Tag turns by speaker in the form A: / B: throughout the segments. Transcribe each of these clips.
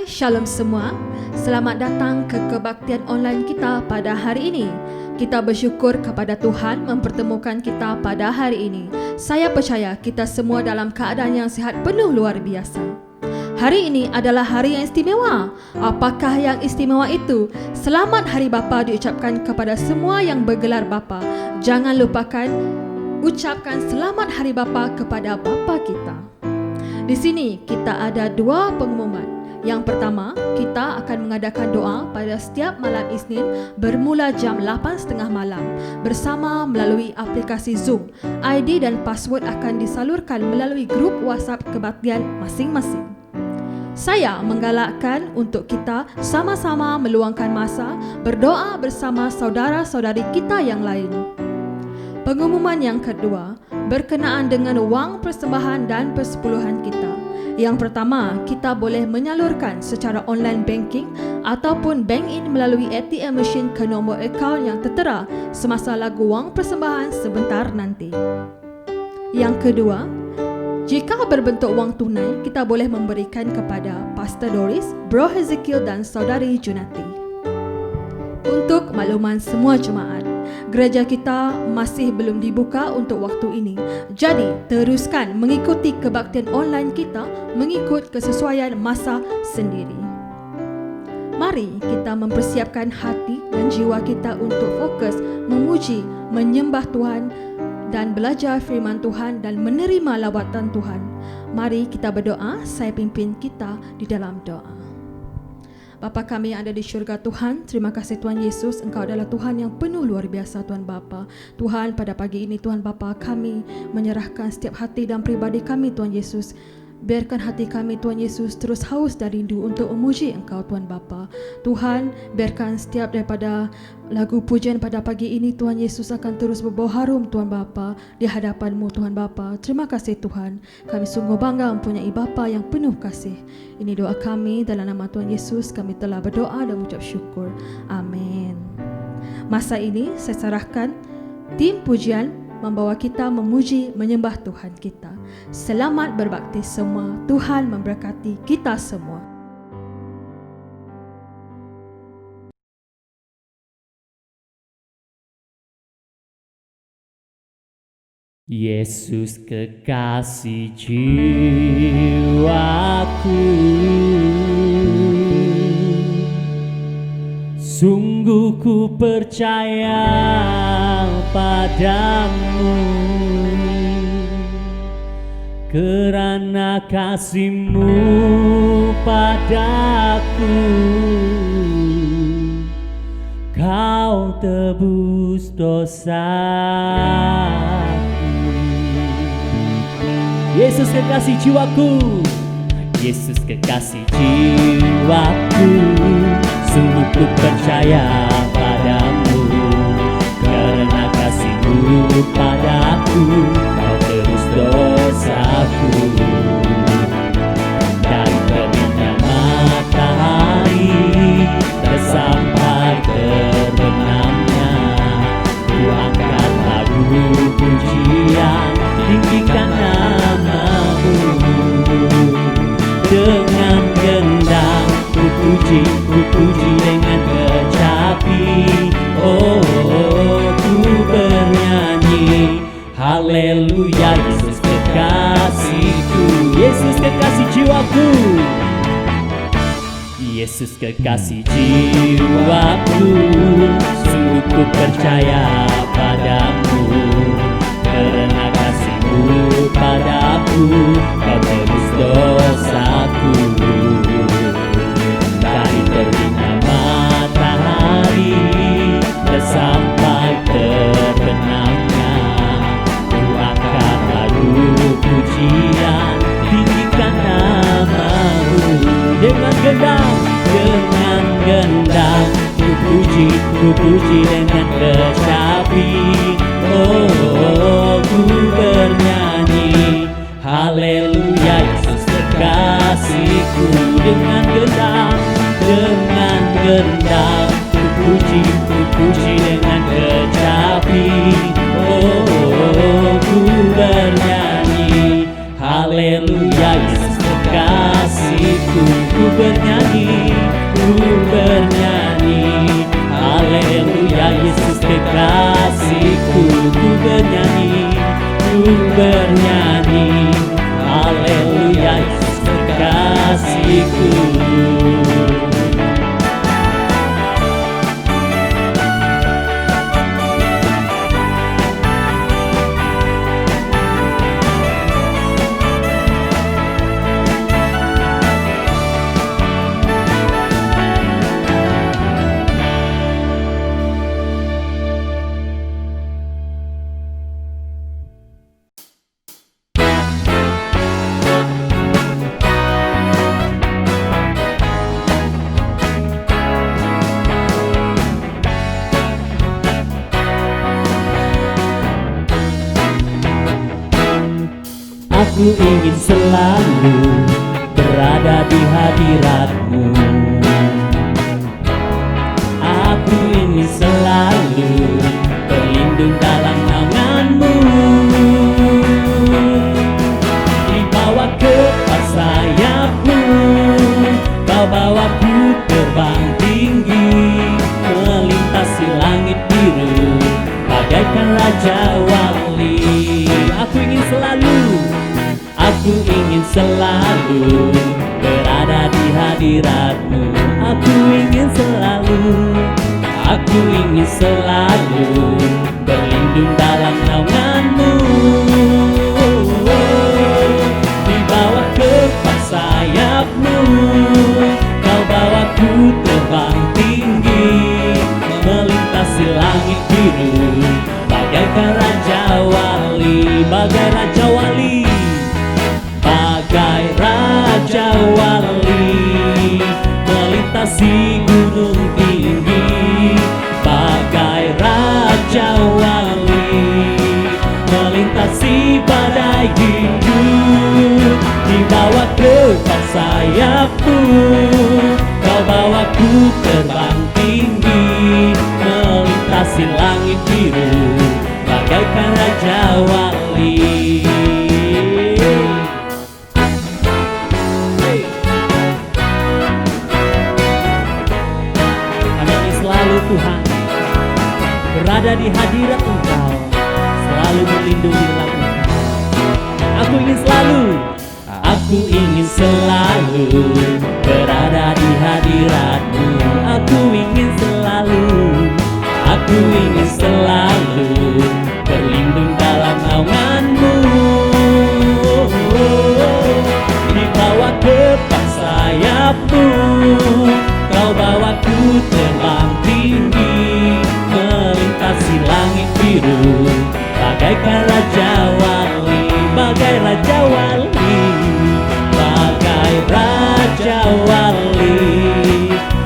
A: Shalom semua. Selamat datang ke kebaktian online kita pada hari ini. Kita bersyukur kepada Tuhan mempertemukan kita pada hari ini. Saya percaya kita semua dalam keadaan yang sihat penuh luar biasa. Hari ini adalah hari yang istimewa. Apakah yang istimewa itu? Selamat Hari Bapa diucapkan kepada semua yang bergelar Bapa. Jangan lupakan ucapkan selamat Hari Bapa kepada Bapa kita. Di sini kita ada dua pengumuman. Yang pertama, kita akan mengadakan doa pada setiap malam Isnin bermula jam 8.30 malam bersama melalui aplikasi Zoom. ID dan password akan disalurkan melalui grup WhatsApp kebaktian masing-masing. Saya menggalakkan untuk kita sama-sama meluangkan masa berdoa bersama saudara-saudari kita yang lain. Pengumuman yang kedua berkenaan dengan wang persembahan dan persepuluhan kita. Yang pertama, kita boleh menyalurkan secara online banking ataupun bank in melalui ATM machine ke nombor akaun yang tertera semasa lagu wang persembahan sebentar nanti. Yang kedua, jika berbentuk wang tunai, kita boleh memberikan kepada Pastor Doris, Bro Hezekiel dan Saudari Junati. Untuk makluman semua jemaat, gereja kita masih belum dibuka untuk waktu ini. Jadi, teruskan mengikuti kebaktian online kita mengikut kesesuaian masa sendiri. Mari kita mempersiapkan hati dan jiwa kita untuk fokus memuji, menyembah Tuhan dan belajar firman Tuhan dan menerima lawatan Tuhan. Mari kita berdoa, saya pimpin kita di dalam doa. Bapa kami yang ada di syurga Tuhan, terima kasih Tuhan Yesus, Engkau adalah Tuhan yang penuh luar biasa Tuhan Bapa. Tuhan, pada pagi ini Tuhan Bapa, kami menyerahkan setiap hati dan pribadi kami Tuhan Yesus. Biarkan hati kami Tuhan Yesus terus haus dan rindu untuk memuji Engkau Tuhan Bapa. Tuhan, biarkan setiap daripada lagu pujian pada pagi ini Tuhan Yesus akan terus berbau harum Tuhan Bapa di hadapan-Mu Tuhan Bapa. Terima kasih Tuhan. Kami sungguh bangga mempunyai Bapa yang penuh kasih. Ini doa kami dalam nama Tuhan Yesus. Kami telah berdoa dan mengucap syukur. Amin. Masa ini saya serahkan tim pujian membawa kita memuji, menyembah Tuhan kita. Selamat berbakti semua. Tuhan memberkati kita semua.
B: Yesus kekasih jiwaku, sungguh ku percaya padamu, kerana kasih-Mu padaku, Kau tebus dosaku. Yesus kekasih jiwaku, Yesus kekasih jiwaku, sungguh ku percaya padamu, karena kasih-Mu padaku, Kau tebus dosaku. Dari terbitnya matahari sampai terbenamnya, ku angkat lagu pujian, tinggikan nama-Mu. Dengan gendang ku puji dengan kecapi. Oh, ku bernyanyi haleluya. Yesus kekasihku, Yesus kekasih jiwaku, Yesus kekasih jiwaku, sungguh ku percaya padamu, karena kasih-Mu padaku, Kau tebus dosaku. Dari terbitnya matahari sampai terbenamnya, ku angkat lagu pujian, tinggikan nama-Mu. Dengan gendang ku puji dengan kecapi. Oh, ku bernyanyi haleluya. Yesus kekasihku, dengan gendang ku puji dengan kecapi. Oh, ku bernyanyi haleluya. Yesus kekasihku, ku bernyanyi bernyanyi, haleluya Yesus kekasihku. Aku ingin selalu berada di hadirat-Mu. Aku ingin selalu berlindung dalam naungan-Mu. Dibawa ke sayap-Mu, Kau bawaku terbang tinggi, melintasi langit biru bagaikan Raja Wali. Aku ingin selalu berada di hadirat-Mu. Aku ingin selalu berlindung dalam naungan-Mu. Dibawa ke sayap-Mu, Kau bawaku terbang tinggi, melintasi langit biru bagaikan Raja Wali, bagai Raja Wali. Bagai Raja Wali melintasi gunung tinggi, bagai Raja Wali melintasi badai hidup. Dibawa ke sayap-Mu, Kau bawaku terbang tinggi, melintasi langit biru bagaikan Raja Wali. Tuhan, berada di hadirat Engkau, selalu berlindung di dalam Engkau. Aku ingin selalu berada di hadirat-Mu. Aku ingin selalu berlindung dalam naungan-Mu. Dibawa ke sayap-Mu, Kau bawaku terbang tinggi, melintasi langit biru bagaikan Raja Wali, bagai Raja Wali, bagai Raja Wali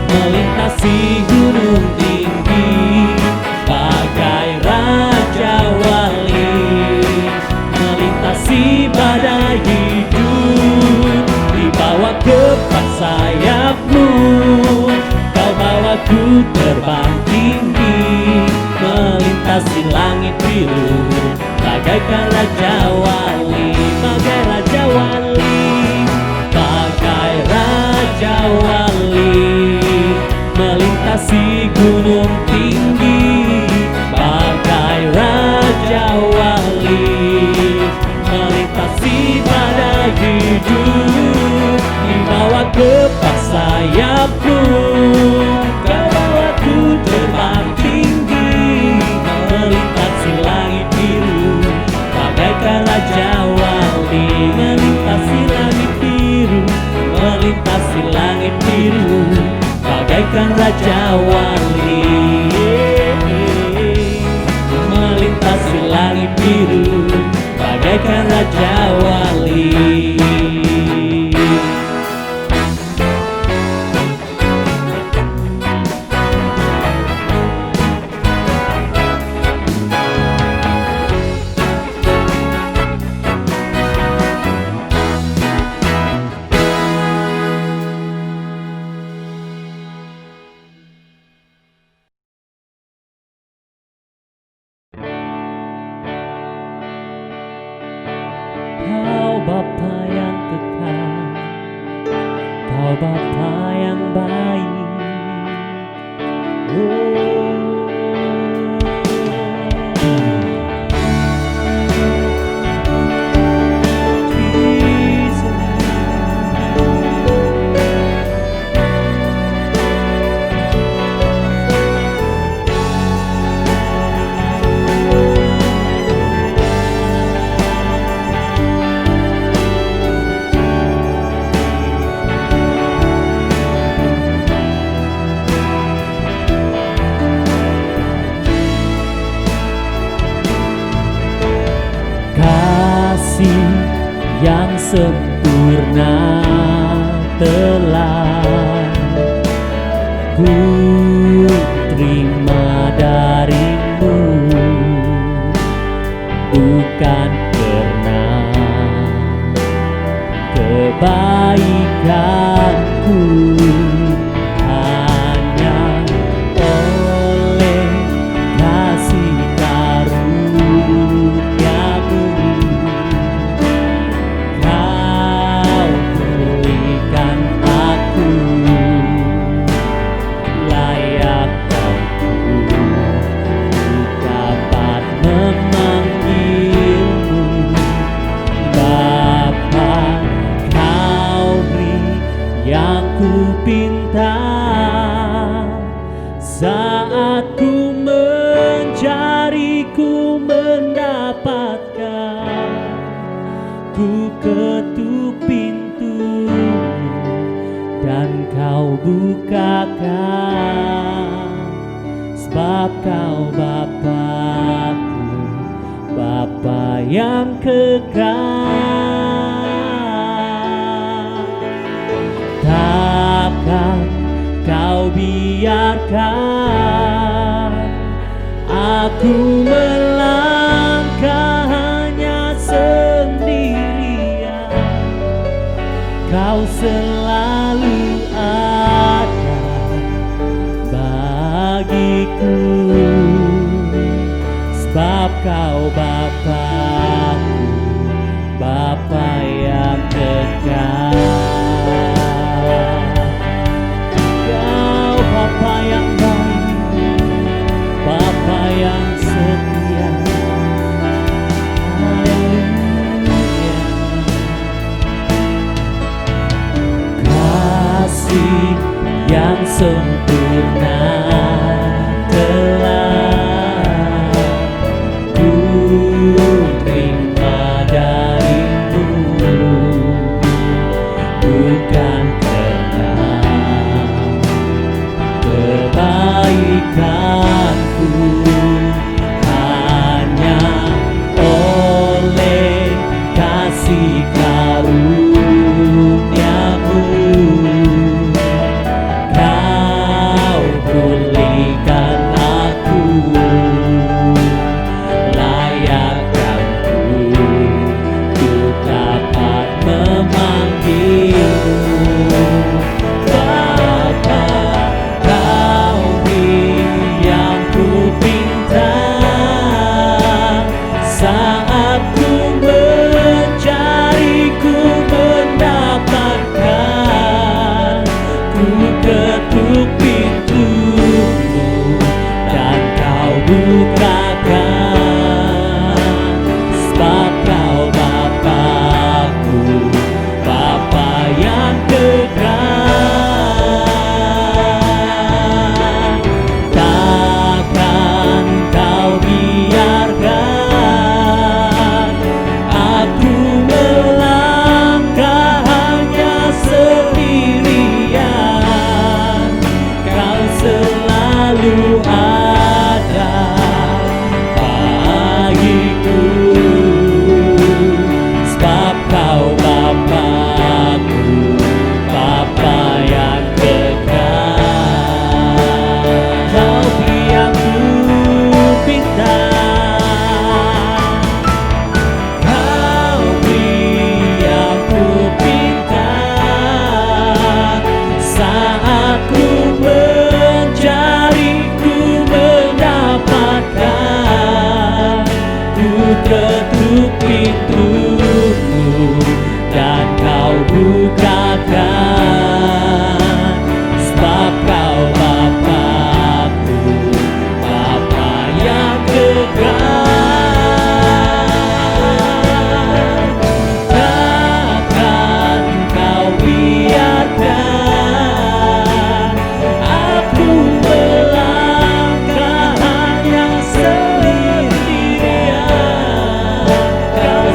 B: melintasi gunung tinggi, bagai Raja Wali melintasi badai hidup. Dibawa ke sayap-Mu, Kau bawaku terbang tinggi, melintasi langit biru bagaikan Raja Wali, bagai Raja Wali, bagai Raja Wali melintasi gunung tinggi, bagai Raja Wali melintasi badai hidup. Dibawa ke sayap-Mu, Kau bawaku terbang tinggi, melintasi langit biru bagaikan Raja Wali, melintasi langit biru, melintasi langit biru bagaikan Raja Wali, melintasi langit biru bagaikan Raja Wali. Kau Bapa yang kekal, Kau Bapa yang baik. yang sempurna telah ku terima darimu, bukan karena kebaikanku, hanya oleh kasih karunia-Mu Kau pulihkan aku, layak aku dapat memanggil-Mu Bapa. Kau beri yang ku pinta saat ku mencari, ku mendapatkan. Ku ketuk pintu dan Kau bukakan, sebab Kau Bapa-Ku, Bapa yang kekal. Takkan Kau biarkan aku melangkah hanya sendirian. Kau selalu ada bagiku, sebab Kau Bapa-Ku, Bapa yang kekal. Kau Bapa yang baik, Bapa yang setia. Haleluya. Kasih yang sempurna telah ku terima darimu, bukan karena kebaikanku, hanya oleh kasih karunia-Mu Kau pulihkan aku, layak aku dapat memanggil-Mu Bapa. Kau beri yang ku pinta saat ku mencari, ku mendapatkan. Ku ketuk pintu-Mu dan Kau bukakan, sebab Kau Bapa-Ku, Bapa yang kekal. Takkan Kau biarkan aku melangkah hanya sendirian. Kau selalu ada bagiku, sebab Kau Bapa-Ku, Bapa yang kekal. Kau beri yang ku pinta, Kau beri yang ku pinta saat ku mencari, ku mendapatkan. Ku ketuk pintu-Mu dan Kau bukakan, sebab Kau Bapa-Ku, Bapa yang kekal. Takkan Kau biarkan aku melangkah hanya sendirian. Kau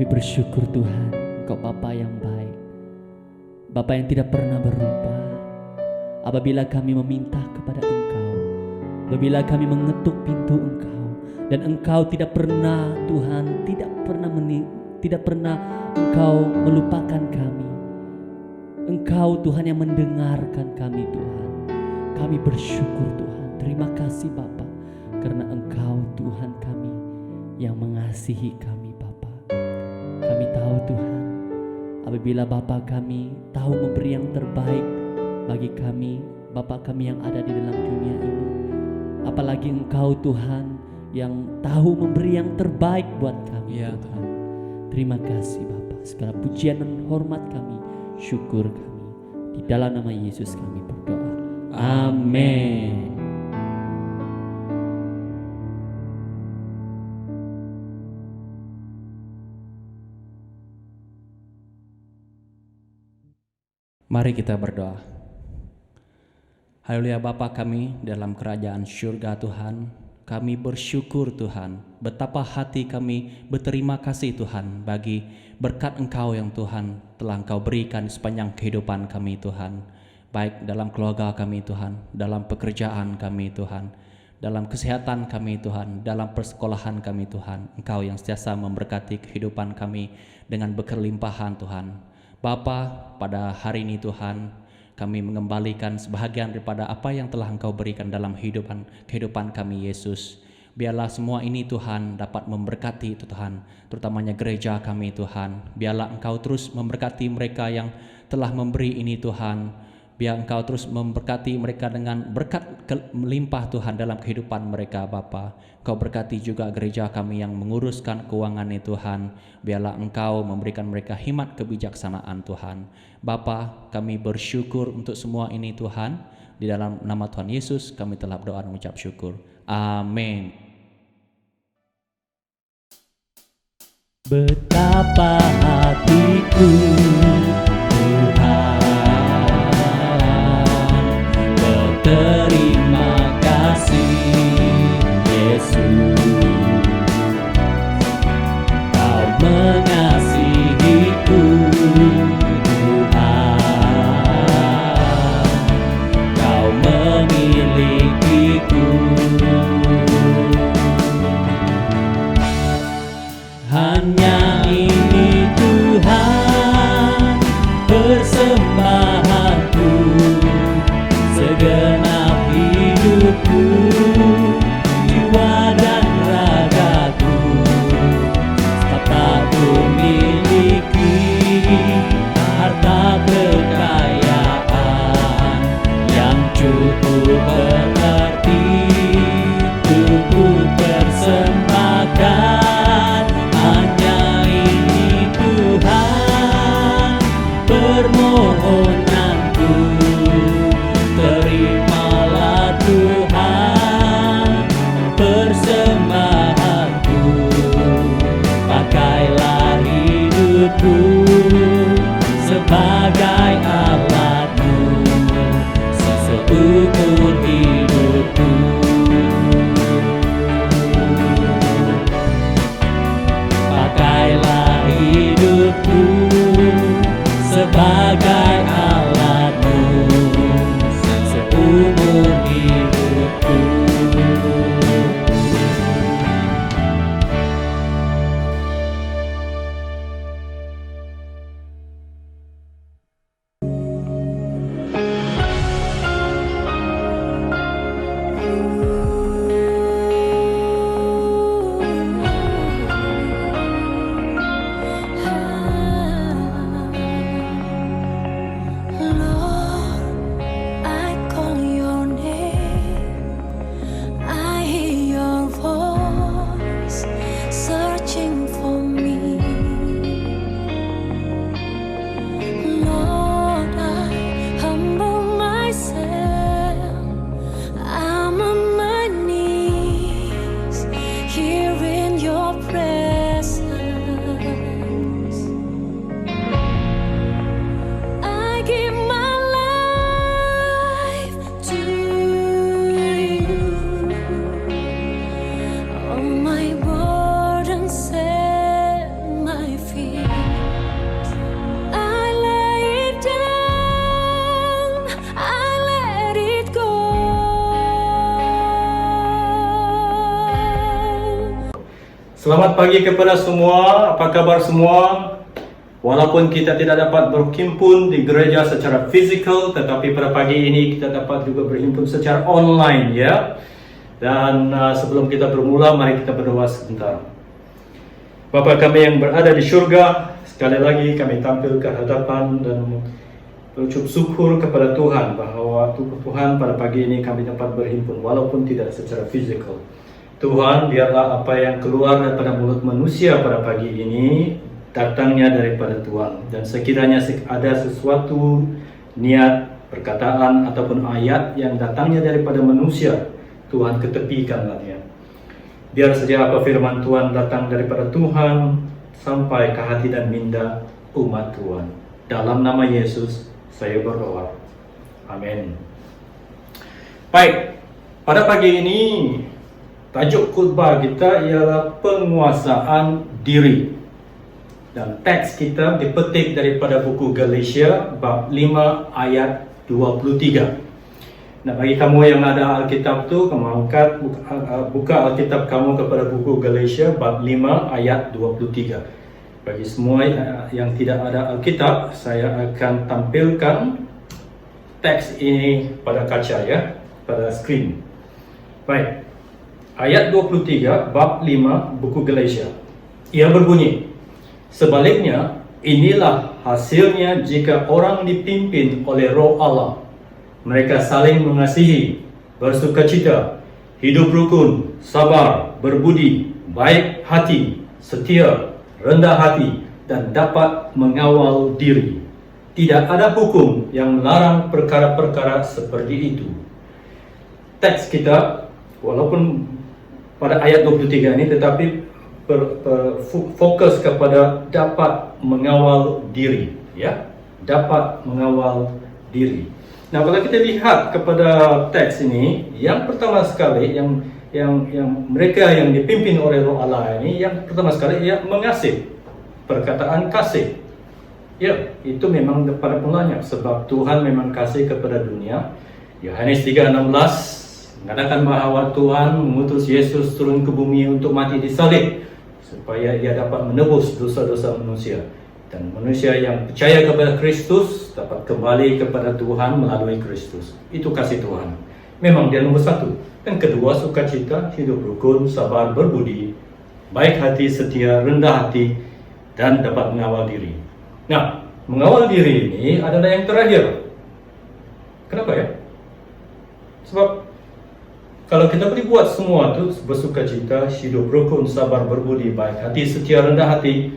B: bersyukur Tuhan, Engkau Bapa yang baik, Bapa yang tidak pernah berubah. Apabila kami meminta kepada Engkau, apabila kami mengetuk pintu Engkau, dan Engkau tidak pernah Tuhan, tidak pernah Engkau melupakan kami. Engkau Tuhan yang mendengarkan kami Tuhan. Kami bersyukur Tuhan. Terima kasih Bapa, karena Engkau Tuhan kami yang mengasihi kami Bapa. Kami tahu Tuhan, apabila Bapa kami tahu memberi yang terbaik bagi kami, Bapa kami yang ada di dalam dunia ini, apalagi Engkau Tuhan yang tahu memberi yang terbaik buat kami
C: Ya,
B: Tuhan. Terima kasih Bapa. Segala pujian dan hormat kami, syukur kami, di dalam nama Yesus kami berdoa. Amin.
C: Mari kita berdoa. Haleluya Bapa kami dalam kerajaan surga Tuhan, kami bersyukur Tuhan, betapa hati kami berterima kasih Tuhan bagi berkat Engkau yang Tuhan telah Engkau berikan sepanjang kehidupan kami Tuhan, baik dalam keluarga kami Tuhan, dalam pekerjaan kami Tuhan, dalam kesehatan kami Tuhan, dalam persekolahan kami Tuhan. Engkau yang sentiasa memberkati kehidupan kami dengan berkelimpahan Tuhan. Bapa, pada hari ini Tuhan, kami mengembalikan sebahagian daripada apa yang telah Engkau berikan dalam kehidupan kami Yesus. Biarlah semua ini Tuhan dapat memberkati Tuhan, terutamanya gereja kami Tuhan. Biarlah Engkau terus memberkati mereka yang telah memberi ini Tuhan. Biar Engkau terus memberkati mereka dengan berkat melimpah Tuhan dalam kehidupan mereka Bapa. Engkau berkati juga gereja kami yang menguruskan keuangan ini Tuhan. Biarlah Engkau memberikan mereka hikmat kebijaksanaan Tuhan. Bapa, kami bersyukur untuk semua ini Tuhan. Di dalam nama Tuhan Yesus kami telah berdoa dan mengucap syukur. Amin.
B: Betapa hatiku Tuhan berterima kasih Yesus, Kau mengasihiku Tuhan, Kau memilikiku. Hanya ini Tuhan persembahanku, segenap hidupku, jiwa dan ragaku, tak ku miliki harta kekayaan yang cukup berarti untuk ku persembahkan. Permohonanku, terimalah Tuhan persembahanku, pakailah hidupku sebagai alat-Mu seumur hidupku. Pakailah hidupku sebagai alat-Mu seumur hidupku.
D: Selamat pagi kepada semua. Apa kabar semua? Walaupun kita tidak dapat berhimpun di gereja secara fizikal, tetapi pada pagi ini kita dapat juga berhimpun secara online, ya. Dan sebelum kita bermula, mari kita berdoa sebentar. Bapa kami yang berada di surga, sekali lagi kami tampil ke hadapan dan berucap syukur kepada Tuhan bahwa Tuhan pada pagi ini kami dapat berhimpun walaupun tidak secara fizikal. Tuhan, biarlah apa yang keluar daripada mulut manusia pada pagi ini datangnya daripada Tuhan. Dan sekiranya ada sesuatu niat, perkataan ataupun ayat yang datangnya daripada manusia, Tuhan ketepikanlah dia. Biar saja apa firman Tuhan datang daripada Tuhan sampai ke hati dan minda umat Tuhan. Dalam nama Yesus saya berdoa. Amin. Baik, pada pagi ini tajuk khutbah kita ialah penguasaan diri. Dan teks kita dipetik daripada buku Galatia bab 5 ayat 23. Nah, bagi kamu yang ada Alkitab tu, kamu angkat buka Alkitab kamu kepada buku Galatia bab 5 ayat 23. Bagi semua yang tidak ada Alkitab, saya akan tampilkan teks ini pada kaca, ya, pada skrin. Baik. Ayat 23 bab 5 buku Galatia. Ia berbunyi, sebaliknya inilah hasilnya jika orang dipimpin oleh Roh Allah. Mereka saling mengasihi, bersukacita, hidup rukun, sabar, berbudi, baik hati, setia, rendah hati, dan dapat mengawal diri. Tidak ada hukum yang melarang perkara-perkara seperti itu. Teks kita, walaupun pada ayat 23 ini, tetapi fokus kepada dapat mengawal diri, ya, dapat mengawal diri. Nah, kalau kita lihat kepada teks ini, yang pertama sekali yang mereka yang dipimpin oleh Roh Allah ini, yang pertama sekali ia mengasihi, perkataan kasih. Ya, itu memang pada mulanya sebab Tuhan memang kasih kepada dunia. Yohanes 3:16 mengatakan bahwa Tuhan mengutus Yesus turun ke bumi untuk mati di salib supaya ia dapat menebus dosa-dosa manusia, dan manusia yang percaya kepada Kristus dapat kembali kepada Tuhan melalui Kristus. Itu kasih Tuhan. Memang dia nomor satu. Dan kedua, sukacita, hidup rukun, sabar, berbudi, baik hati, setia, rendah hati, dan dapat mengawal diri. Nah, mengawal diri ini adalah yang terakhir. Kenapa ya? Sebab kalau kita boleh buat semua itu, bersukacita, hidup rukun, sabar, berbudi, baik hati, setia, rendah hati,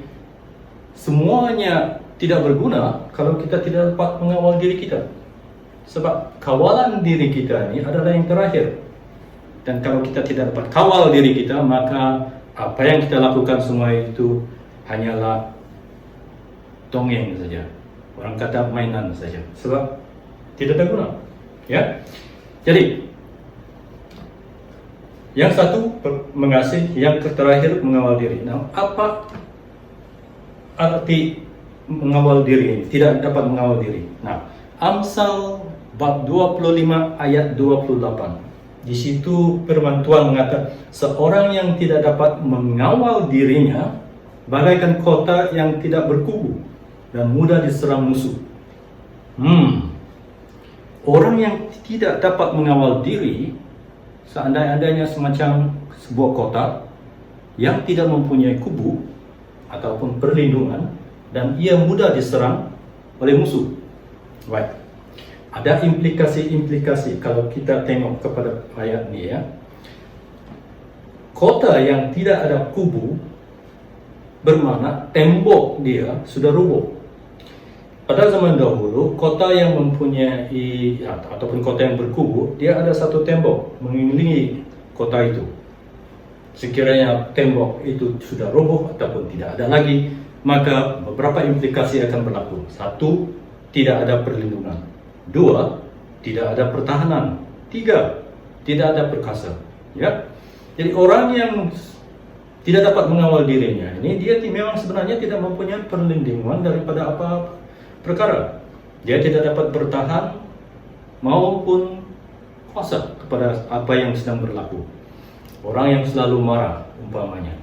D: semuanya tidak berguna kalau kita tidak dapat mengawal diri kita. Sebab kawalan diri kita ini adalah yang terakhir. Dan kalau kita tidak dapat kawal diri kita, maka apa yang kita lakukan semua itu hanyalah dongeng saja. Orang kata mainan saja. Sebab tidak ada guna. Ya. Jadi yang satu mengasihi, yang terakhir mengawal diri. Nah, apa arti mengawal diri ini? Tidak dapat mengawal diri. Nah, Amsal bab 25 ayat 28. Di situ firman Tuhan mengatakan, seorang yang tidak dapat mengawal dirinya bagaikan kota yang tidak berkubu dan mudah diserang musuh. Orang yang tidak dapat mengawal diri, seandainya semacam sebuah kota yang tidak mempunyai kubu ataupun perlindungan, dan ia mudah diserang oleh musuh. Baik. Ada implikasi-implikasi kalau kita tengok kepada ayat ini, ya. Kota yang tidak ada kubu bermakna tembok dia sudah rubuh. Pada zaman dahulu, kota yang mempunyai ataupun kota yang berkubu, dia ada satu tembok mengelilingi kota itu. Sekiranya tembok itu sudah roboh ataupun tidak ada lagi, maka beberapa implikasi akan berlaku. Satu, tidak ada perlindungan. Dua, tidak ada pertahanan. Tiga, tidak ada perkasa. Ya, jadi orang yang tidak dapat mengawal dirinya ini, dia memang sebenarnya tidak mempunyai perlindungan daripada apa perkara. Dia tidak dapat bertahan maupun kuasa kepada apa yang sedang berlaku. Orang yang selalu marah umpamanya,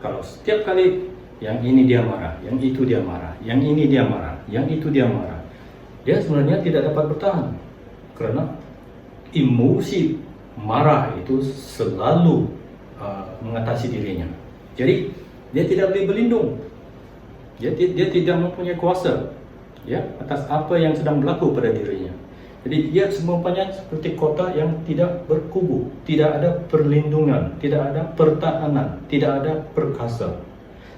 D: Kalau setiap kali yang ini dia marah, yang itu dia marah, yang ini dia marah, yang itu dia marah, dia sebenarnya tidak dapat bertahan. Karena emosi marah itu selalu mengatasi dirinya. Jadi dia tidak boleh berlindung. Dia tidak mempunyai kuasa ya atas apa yang sedang berlaku pada dirinya. Jadi dia semuanya seperti kota yang tidak berkubu, tidak ada perlindungan, tidak ada pertahanan, tidak ada perkasa.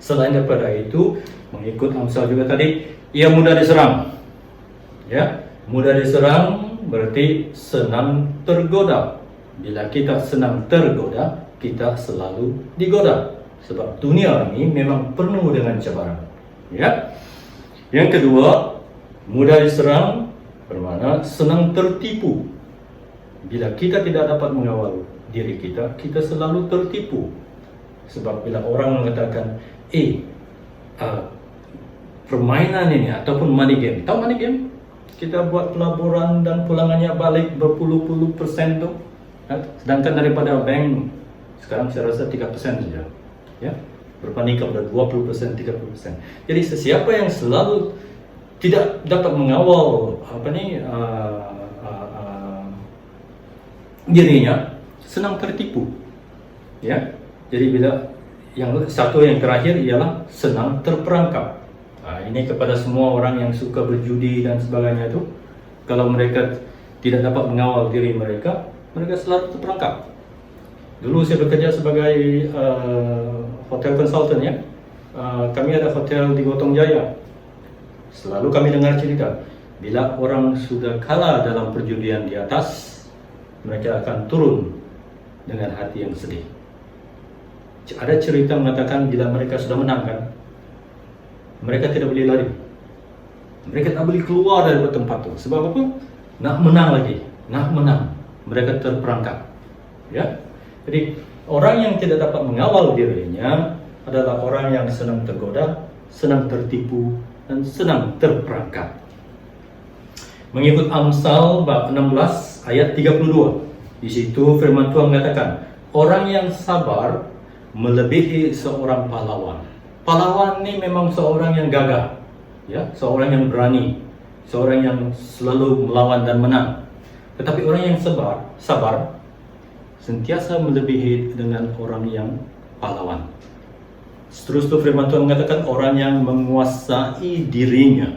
D: Selain daripada itu, mengikut Amsal juga tadi, ia mudah diserang. Ya, mudah diserang berarti senang tergoda. Bila kita senang tergoda, kita selalu digoda. Sebab dunia ini memang penuh dengan cabaran. Ya. Yang kedua, mudah diserang bermakna senang tertipu. Bila kita tidak dapat mengawal diri kita, kita selalu tertipu. Sebab bila orang mengatakan, permainan ini ataupun money game, tahu money game? Kita buat pelaburan dan pulangannya balik berpuluh-puluh persen tu. Sedangkan daripada bank sekarang saya rasa 3% saja. Ya, berbanding kepada 20%, 30%. Jadi sesiapa yang selalu tidak dapat mengawal dirinya, senang tertipu. Ya, jadi bila yang satu yang terakhir ialah senang terperangkap. Ini kepada semua orang yang suka berjudi dan sebagainya itu, kalau mereka tidak dapat mengawal diri mereka, mereka selalu terperangkap. Dulu saya bekerja sebagai hotel consultant ya. Kami ada hotel di Gotong Jaya. Selalu kami dengar cerita, bila orang sudah kalah dalam perjudian di atas, mereka akan turun dengan hati yang sedih. Ada cerita mengatakan bila mereka sudah menang kan, mereka tidak boleh lari. Mereka tak boleh keluar dari tempat itu. Sebab apa? Nak menang lagi, nak menang. Mereka terperangkap. Ya. Jadi orang yang tidak dapat mengawal dirinya adalah orang yang senang tergoda, senang tertipu, dan senang terperangkap. Mengikut Amsal bab 16 ayat 32. Di situ firman Tuhan mengatakan, orang yang sabar melebihi seorang pahlawan. Pahlawan ini memang seorang yang gagah, ya, seorang yang berani, seorang yang selalu melawan dan menang. Tetapi orang yang sabar sentiasa melebihi dengan orang yang pahlawan. Seterusnya firman Tuhan mengatakan orang yang menguasai dirinya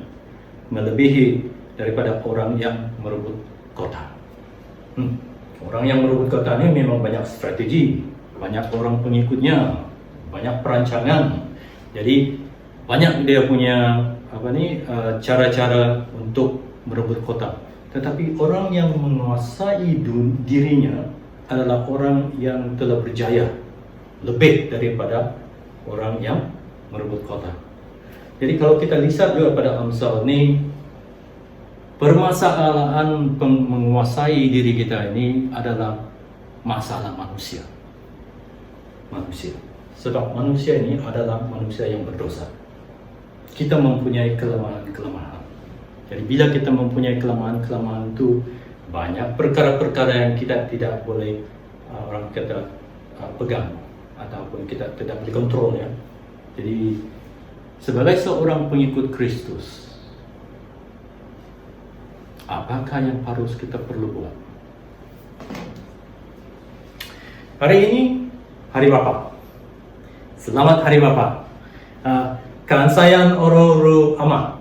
D: melebihi daripada orang yang merebut kota. Orang yang merebut kota ini memang banyak strategi, banyak orang pengikutnya, banyak perancangan. Jadi banyak dia punya cara-cara untuk merebut kota. Tetapi orang yang menguasai dirinya adalah orang yang telah berjaya lebih daripada orang yang merebut kota. Jadi kalau kita lihat juga pada Amsal ini, permasalahan menguasai diri kita ini adalah masalah manusia. Sebab manusia ini adalah manusia yang berdosa. Kita mempunyai kelemahan-kelemahan. Jadi bila kita mempunyai kelemahan-kelemahan itu, banyak perkara-perkara yang kita tidak boleh orang kata pegang ataupun kita tidak boleh kontrol ya. Jadi sebagai seorang pengikut Kristus, apakah yang harus kita perlu buat? Hari ini Hari Bapa. Selamat Hari Bapa. Kansayan Oro Ama.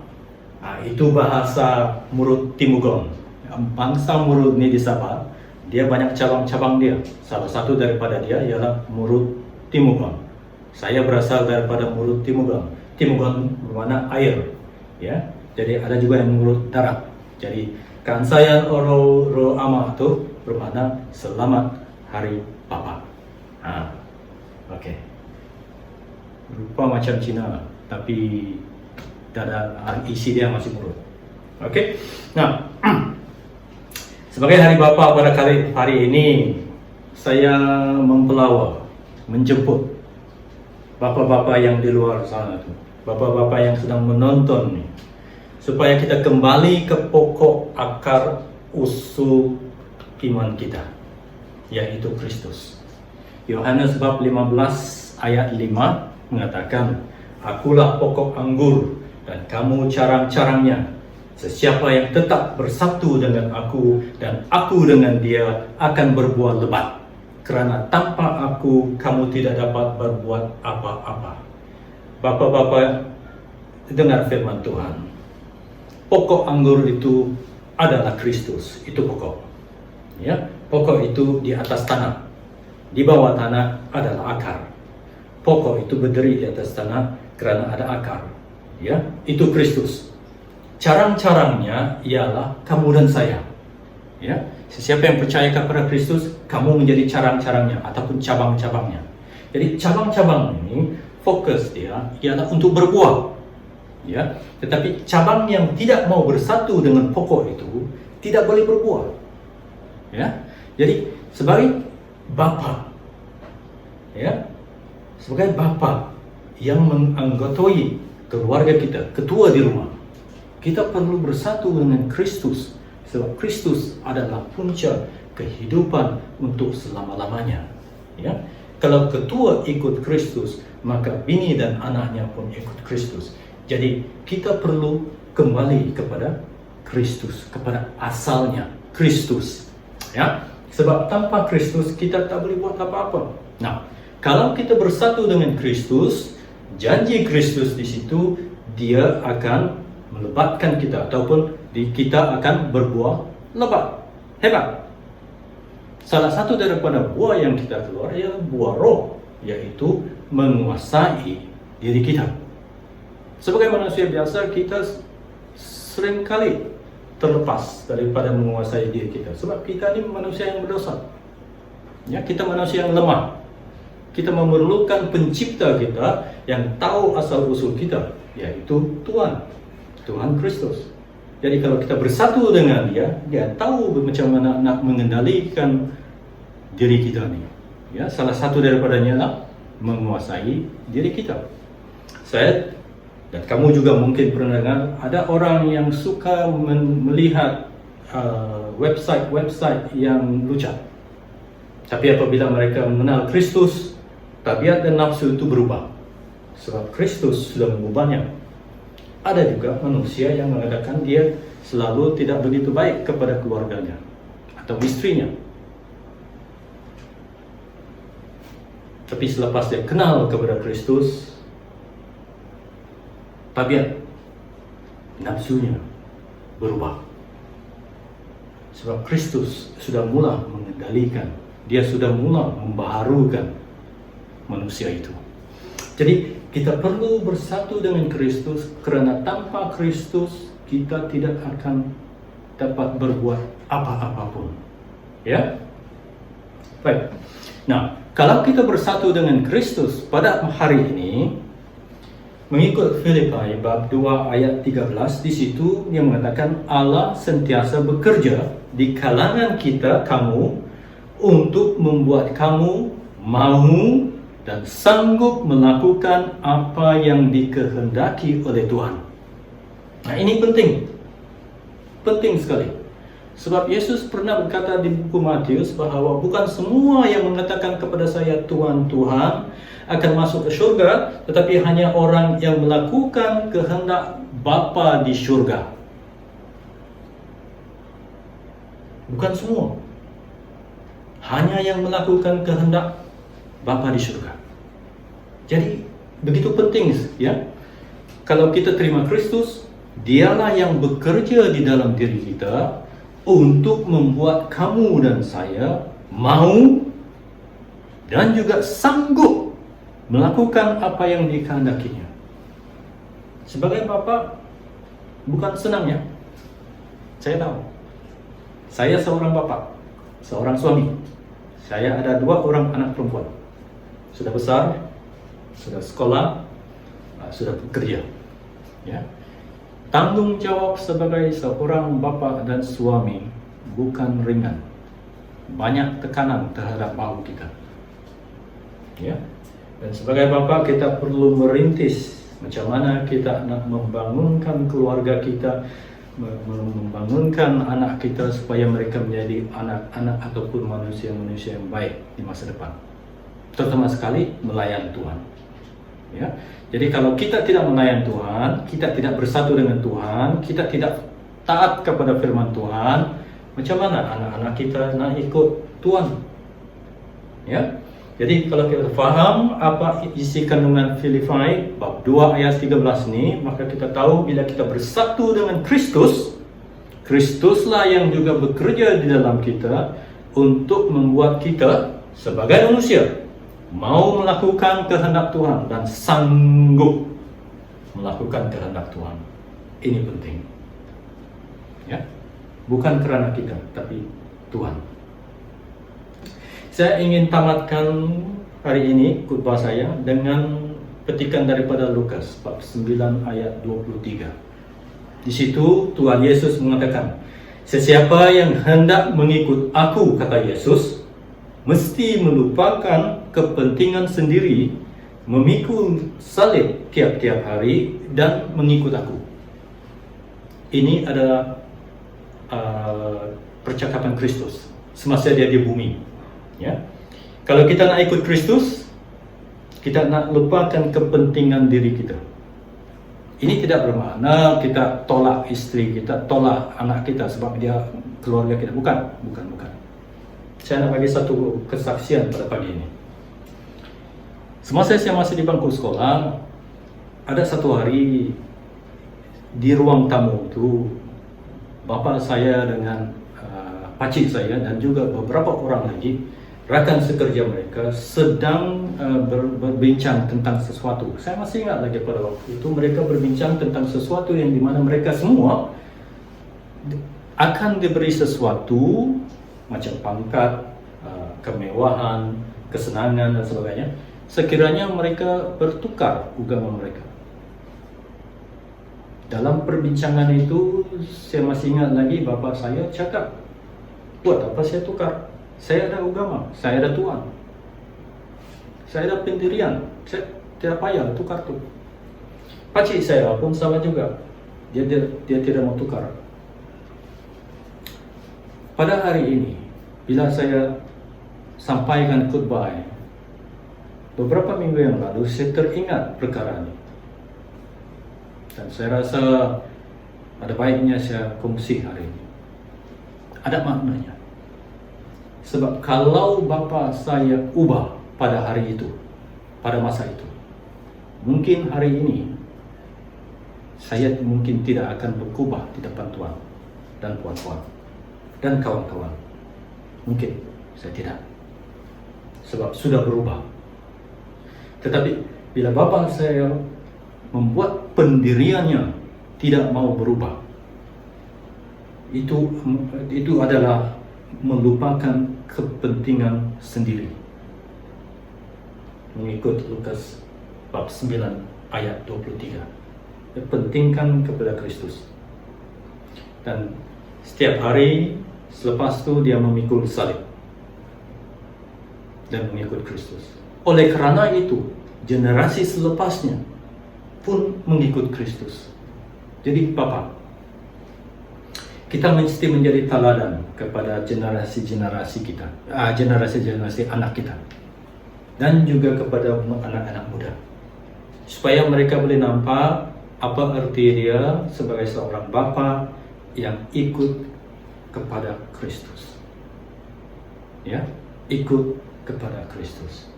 D: Itu bahasa Murut Timugon. Bangsa Murut ni di Sabah, dia banyak cabang-cabang dia. Salah satu daripada dia ialah Murut Timugon. Saya berasal daripada Murut Timugon. Timugon bermakna air, ya. Jadi ada juga yang Murut darat. Jadi Kansayan Oro Ama itu bermakna Selamat Hari Bapa. Okey. Rupa macam Cina, tapi isi dia masih Murut. Okey. Nah, sebagai Hari Bapa pada hari ini, saya mempelawar, menjemput bapa-bapa yang di luar sana tu, bapa-bapa yang sedang menonton ni, supaya kita kembali ke pokok akar usul iman kita, yaitu Kristus. Yohanes bab 15 ayat 5 mengatakan, "Akulah pokok anggur dan kamu carang-carangnya. Sesiapa yang tetap bersatu dengan aku dan aku dengan dia akan berbuah lebat. Kerana tanpa aku kamu tidak dapat berbuat apa-apa." Bapa-bapa, dengar firman Tuhan. Pokok anggur itu adalah Kristus, itu pokok. Ya, pokok itu di atas tanah. Di bawah tanah adalah akar. Pokok itu berdiri di atas tanah kerana ada akar. Ya, itu Kristus. Carang-carangnya ialah kamu dan saya. Ya, sesiapa yang percaya kepada Kristus, kamu menjadi carang-carangnya ataupun cabang-cabangnya. Jadi cabang-cabang ini fokus dia ialah untuk berbuah. Ya, tetapi cabang yang tidak mau bersatu dengan pokok itu tidak boleh berbuah. Ya, jadi sebagai bapa, ya, sebagai bapa yang menganggotai keluarga kita, ketua di rumah, kita perlu bersatu dengan Kristus, sebab Kristus adalah punca kehidupan untuk selama-lamanya. Ya, kalau ketua ikut Kristus, maka bini dan anaknya pun ikut Kristus. Jadi kita perlu kembali kepada Kristus, kepada asalnya Kristus. Ya, sebab tanpa Kristus kita tak boleh buat apa-apa. Nah, kalau kita bersatu dengan Kristus, janji Kristus di situ dia akan melebatkan kita ataupun kita akan berbuah lebat, hebat. Salah satu daripada buah yang kita keluar ialah buah roh, yaitu menguasai diri kita. Sebagai manusia biasa, kita seringkali terlepas daripada menguasai diri kita, sebab kita ni manusia yang berdosa. Ya, kita manusia yang lemah. Kita memerlukan pencipta kita yang tahu asal-usul kita, yaitu Tuhan Kristus. Jadi kalau kita bersatu dengan dia, dia tahu macam mana nak mengendalikan diri kita ni. Ya, salah satu daripadanya adalah menguasai diri kita. Saya dan kamu juga mungkin pernah dengar, ada orang yang suka melihat website yang lucu. Tapi apabila mereka mengenal Kristus, tabiat dan nafsu itu berubah. Sebab Kristus sudah mengubahnya. Ada juga manusia yang mengatakan dia selalu tidak begitu baik kepada keluarganya atau istrinya. Tapi selepas dia kenal kepada Kristus, tabiat nafsunya berubah. Sebab Kristus sudah mula mengendalikan, dia sudah mula membaharukan manusia itu. Jadi kita perlu bersatu dengan Kristus, kerana tanpa Kristus kita tidak akan dapat berbuat apa-apapun. Ya? Baik. Nah, kalau kita bersatu dengan Kristus pada hari ini, mengikut Filipi bab 2 ayat 13, di situ dia mengatakan Allah sentiasa bekerja di kalangan kamu untuk membuat kamu mahu dan sanggup melakukan apa yang dikehendaki oleh Tuhan. Nah, ini penting. Penting sekali. Sebab Yesus pernah berkata di buku Matius bahawa bukan semua yang mengatakan kepada saya Tuhan, Tuhan akan masuk ke syurga, tetapi hanya orang yang melakukan kehendak Bapa di syurga. Bukan semua. Hanya yang melakukan kehendak Bapa di syurga. Jadi begitu penting, ya. Kalau kita terima Kristus, dialah yang bekerja di dalam diri kita untuk membuat kamu dan saya mau dan juga sanggup melakukan apa yang dikehendakinya. Sebagai bapa, bukan senang, ya. Saya tahu. Saya seorang bapa, seorang suami. Saya ada 2 orang anak perempuan. Sudah besar, sudah sekolah, sudah bekerja. Ya. Tanggung jawab sebagai seorang bapa dan suami bukan ringan. Banyak tekanan terhadap mahu kita. Ya. Dan sebagai bapa kita perlu merintis macam mana kita nak membangunkan keluarga kita, membangunkan anak kita supaya mereka menjadi anak-anak ataupun manusia-manusia yang baik di masa depan. Terutama sekali melayan Tuhan. Ya. Jadi kalau kita tidak melayani Tuhan, kita tidak bersatu dengan Tuhan, kita tidak taat kepada firman Tuhan, macam mana anak-anak kita nak ikut Tuhan? Ya. Jadi kalau kita faham apa isi kandungan Filipi bab 2 ayat 13 ini, maka kita tahu bila kita bersatu dengan Kristus, Kristuslah yang juga bekerja di dalam kita untuk membuat kita sebagai manusia mau melakukan kehendak Tuhan dan sanggup melakukan kehendak Tuhan. Ini penting. Ya. Bukan kerana kita, tapi Tuhan. Saya ingin tamatkan hari ini khotbah saya dengan petikan daripada Lukas bab 9 ayat 23. Di situ Tuhan Yesus mengatakan, "Sesiapa yang hendak mengikut aku," kata Yesus, "mesti melupakan kepentingan sendiri, memikul salib tiap-tiap hari dan mengikut aku." Ini adalah percakapan Kristus semasa dia di bumi. Ya. Kalau kita nak ikut Kristus, kita nak lupakan kepentingan diri kita. Ini tidak bermakna kita tolak istri kita, tolak anak kita sebab dia keluarga kita. Bukan. Saya nak bagi satu kesaksian pada pagi ini. Semasa saya masih di bangku sekolah, ada satu hari di ruang tamu itu, bapa saya dengan pakcik saya dan juga beberapa orang lagi, rakan sekerja mereka sedang berbincang tentang sesuatu. Saya masih ingat lagi pada waktu itu mereka berbincang tentang sesuatu yang dimana mereka semua akan diberi sesuatu macam pangkat, kemewahan, kesenangan dan sebagainya, sekiranya mereka bertukar agama mereka. Dalam perbincangan itu saya masih ingat lagi bapa saya cakap, "Buat apa saya tukar? Saya ada agama, saya ada Tuhan, saya ada pendirian, saya tidak payah tukar tu." Pakcik saya pun sama juga, dia tidak mau tukar. Pada hari ini, bila saya sampaikan khutbah ini, beberapa minggu yang lalu saya teringat perkara ini, dan saya rasa ada baiknya saya kongsi hari ini. Ada maknanya. Sebab kalau bapa saya ubah pada hari itu, pada masa itu, mungkin hari ini saya mungkin tidak akan berubah di depan Tuhan dan puan-puan dan kawan-kawan. Mungkin saya tidak, sebab sudah berubah. Tetapi bila bapa saya membuat pendiriannya tidak mau berubah, itu adalah melupakan kepentingan sendiri. Mengikut Lukas bab 9 ayat 23. Pentingkan kepada Kristus. Dan setiap hari selepas itu dia memikul salib dan mengikut Kristus. Oleh kerana itu, generasi selepasnya pun mengikut Kristus. Jadi Bapa, kita mesti menjadi teladan kepada generasi-generasi kita, generasi-generasi anak kita, dan juga kepada anak-anak muda, supaya mereka boleh nampak apa arti dia sebagai seorang bapa yang ikut kepada Kristus. Ya, ikut kepada Kristus.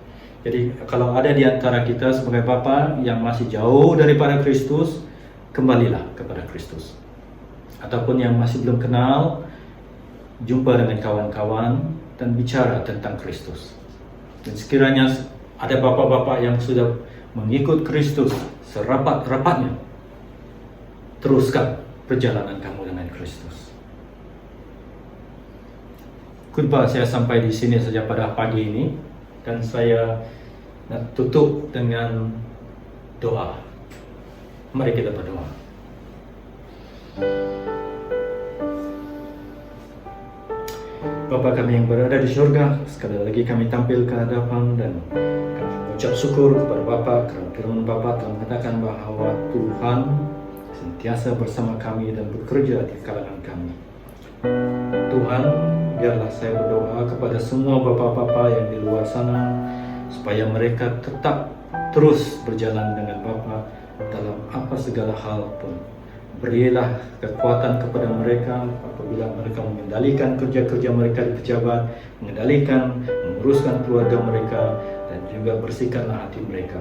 D: Jadi kalau ada di antara kita sebagai bapa yang masih jauh daripada Kristus, kembalilah kepada Kristus. Ataupun yang masih belum kenal, jumpa dengan kawan-kawan dan bicara tentang Kristus. Dan sekiranya ada bapa-bapa yang sudah mengikut Kristus serapat-rapatnya, teruskan perjalanan kamu dengan Kristus. Khotbah saya sampai di sini saja pada pagi ini, dan saya nak tutup dengan doa. Mari kita berdoa. Bapa kami yang berada di syurga, sekali lagi kami tampil ke hadapan dan kami mengucap syukur kepada Bapa kerana firman Bapa telah mengatakan bahawa Tuhan sentiasa bersama kami dan bekerja di kalangan kami. Tuhan, biarlah saya berdoa kepada semua bapa-bapa yang di luar sana supaya mereka tetap terus berjalan dengan Bapa dalam apa segala hal pun. Berilah kekuatan kepada mereka apabila mereka mengendalikan kerja-kerja mereka di pejabat, mengendalikan, menguruskan keluarga mereka, dan juga bersihkanlah hati mereka.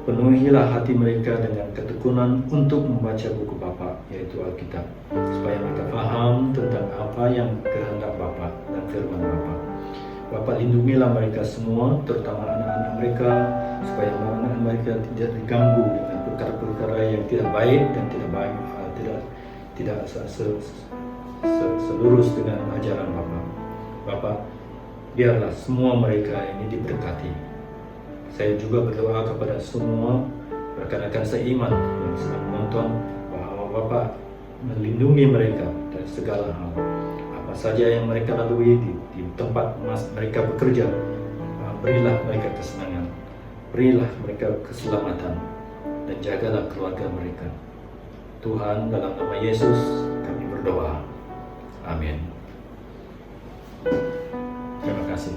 D: Penuhilah hati mereka dengan ketekunan untuk membaca buku Bapa, yaitu Alkitab, supaya mereka paham tentang apa yang kehendak Bapa dan firman Bapa. Bapa, lindungilah mereka semua, terutama anak-anak mereka, supaya anak-anak mereka tidak diganggu dengan perkara-perkara yang tidak baik dan tidak baik, tidak selurus dengan ajaran Bapa. Bapa, biarlah semua mereka ini diberkati. Saya juga berdoa kepada semua rekan-rekan seiman yang sedang menonton, bahwa Bapa melindungi mereka dari segala hal. Apa saja yang mereka lalui di tempat mereka bekerja, berilah mereka kesenangan, berilah mereka keselamatan, dan jagalah keluarga mereka. Tuhan, dalam nama Yesus kami berdoa. Amin. Terima kasih.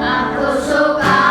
E: Aku suka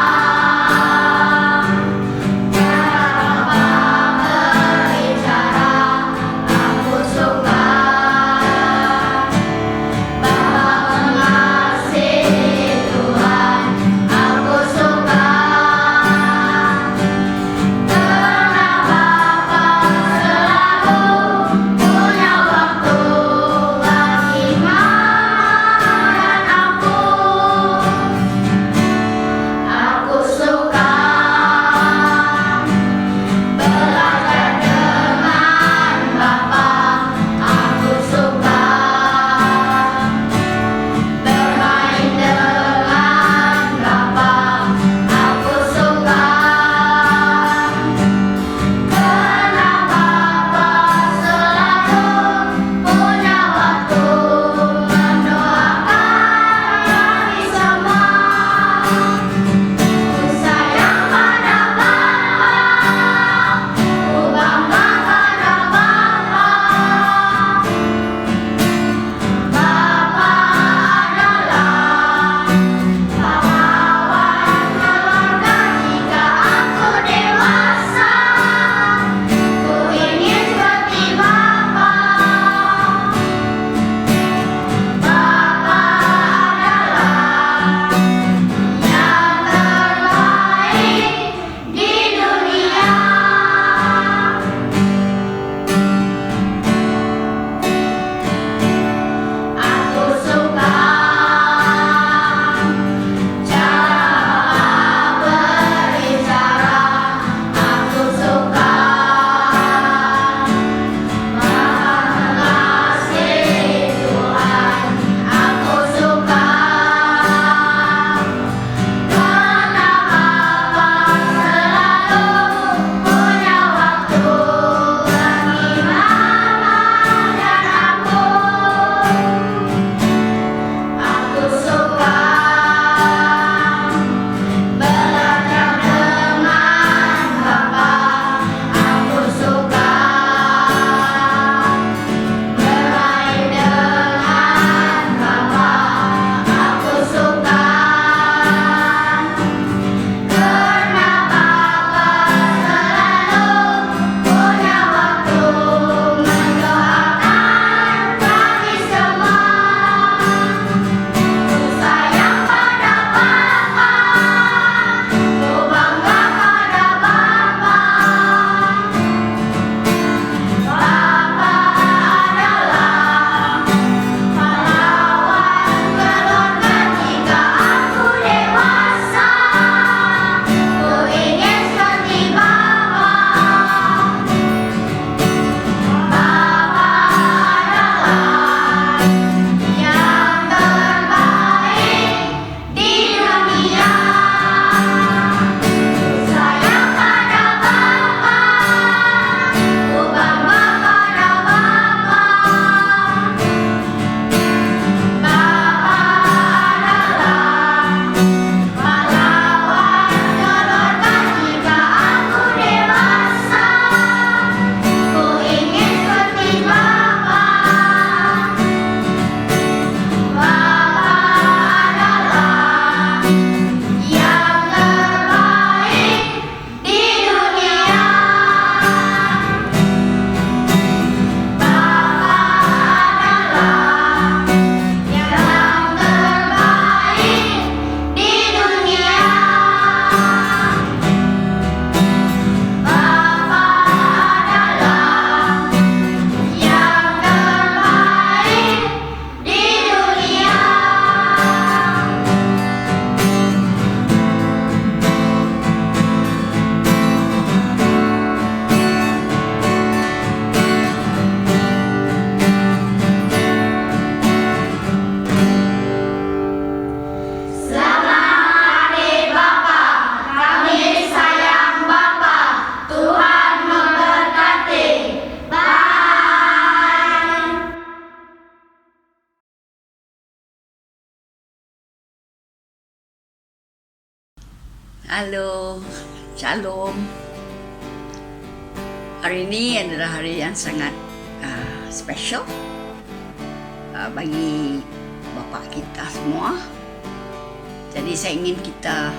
E: Halo, Shalom. Hari ini adalah hari yang sangat special bagi Bapa kita semua. Jadi saya ingin kita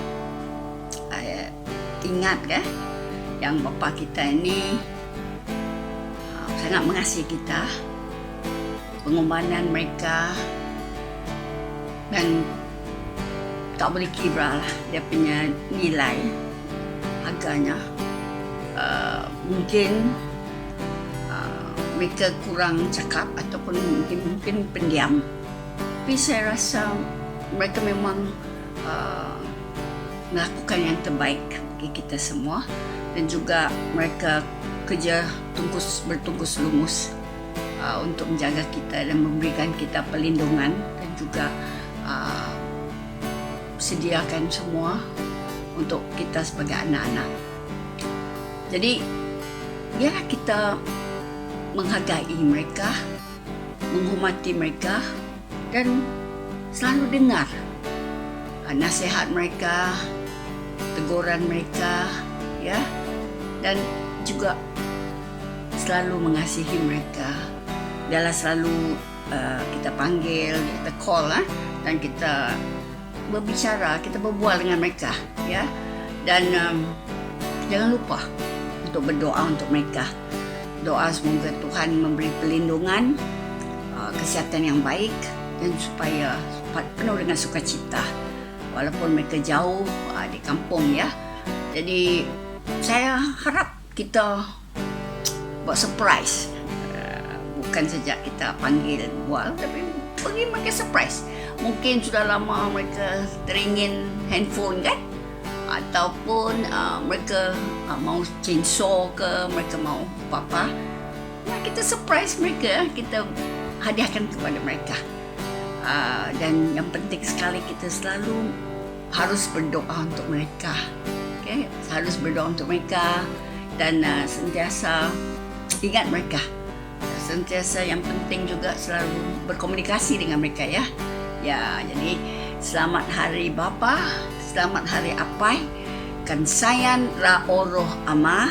E: ingat yang Bapa kita ini sangat mengasihi kita. Pengorbanan mereka dan tak boleh kira lah dia punya nilai harganya. Mungkin mereka kurang cakap ataupun mungkin pendiam, tapi saya rasa mereka memang melakukan yang terbaik bagi kita semua, dan juga mereka kerja bertungkus lumus untuk menjaga kita dan memberikan kita perlindungan, dan juga sediakan semua untuk kita sebagai anak-anak. Jadi biarlah kita menghargai mereka, menghormati mereka, dan selalu dengar nasihat mereka, teguran mereka, ya, dan juga selalu mengasihi mereka. Biarlah selalu kita panggil, kita call, dan kita berbicara, kita berbual dengan mereka, ya, dan jangan lupa untuk berdoa untuk mereka. Doa semoga Tuhan memberi perlindungan, kesihatan yang baik, dan supaya penuh dengan sukacita walaupun mereka jauh di kampung, ya. Jadi saya harap kita buat surprise, bukan saja kita panggil bual, tapi bagi mereka surprise. Mungkin sudah lama mereka teringin handphone kan, ataupun mereka mau chainsaw ke, mereka mau apa-apa. Nah, kita surprise mereka, kita hadiahkan kepada mereka. Dan yang penting sekali, kita selalu harus berdoa untuk mereka. Okay? Harus berdoa untuk mereka, dan sentiasa ingat mereka. Sentiasa yang penting juga selalu berkomunikasi dengan mereka, ya. Ya, jadi selamat Hari Bapa, selamat Hari Apai, kansayan ra oroh amah,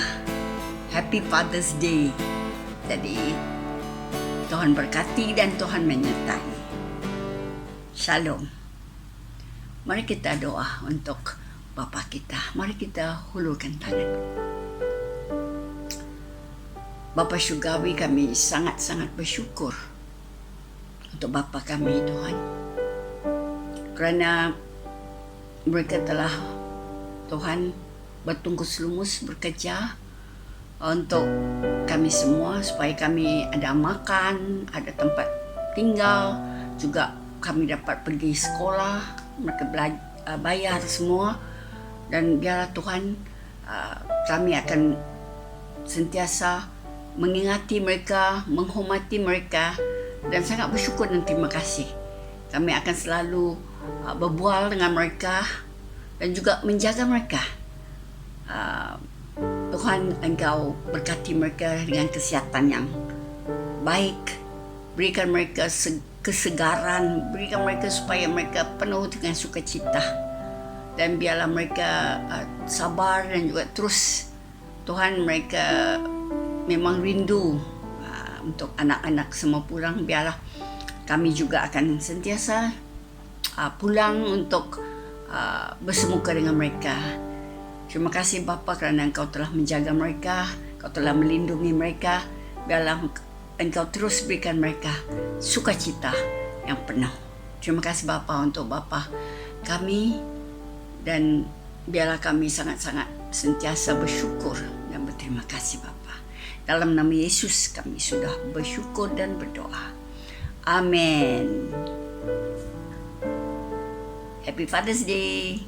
E: Happy Father's Day. Jadi Tuhan berkati dan Tuhan menyertai. Shalom. Mari kita doa untuk Bapa kita. Mari kita hulurkan tangan. Bapa Syurgawi, kami sangat-sangat bersyukur untuk Bapa kami, Tuhan. Kerana mereka telah, Tuhan, bertungkus lumus bekerja untuk kami semua, supaya kami ada makan, ada tempat tinggal, juga kami dapat pergi sekolah, mereka bayar semua. Dan biarlah Tuhan, kami akan sentiasa mengingati mereka, menghormati mereka, dan sangat bersyukur dan terima kasih. Kami akan selalu berbual dengan mereka dan juga menjaga mereka. Tuhan, Engkau berkati mereka dengan kesihatan yang baik, berikan mereka kesegaran, berikan mereka supaya mereka penuh dengan sukacita, dan biarlah mereka sabar dan juga terus. Tuhan, mereka memang rindu untuk anak-anak semua pulang. Biarlah kami juga akan sentiasa pulang untuk bersemuka dengan mereka. Terima kasih Bapa, kerana Engkau telah menjaga mereka, Engkau telah melindungi mereka. Biarlah Engkau terus berikan mereka sukacita yang penuh. Terima kasih Bapa untuk Bapa kami, dan biarlah kami sangat-sangat sentiasa bersyukur dan berterima kasih Bapa. Dalam nama Yesus kami sudah bersyukur dan berdoa. Amin. Happy Father's Day.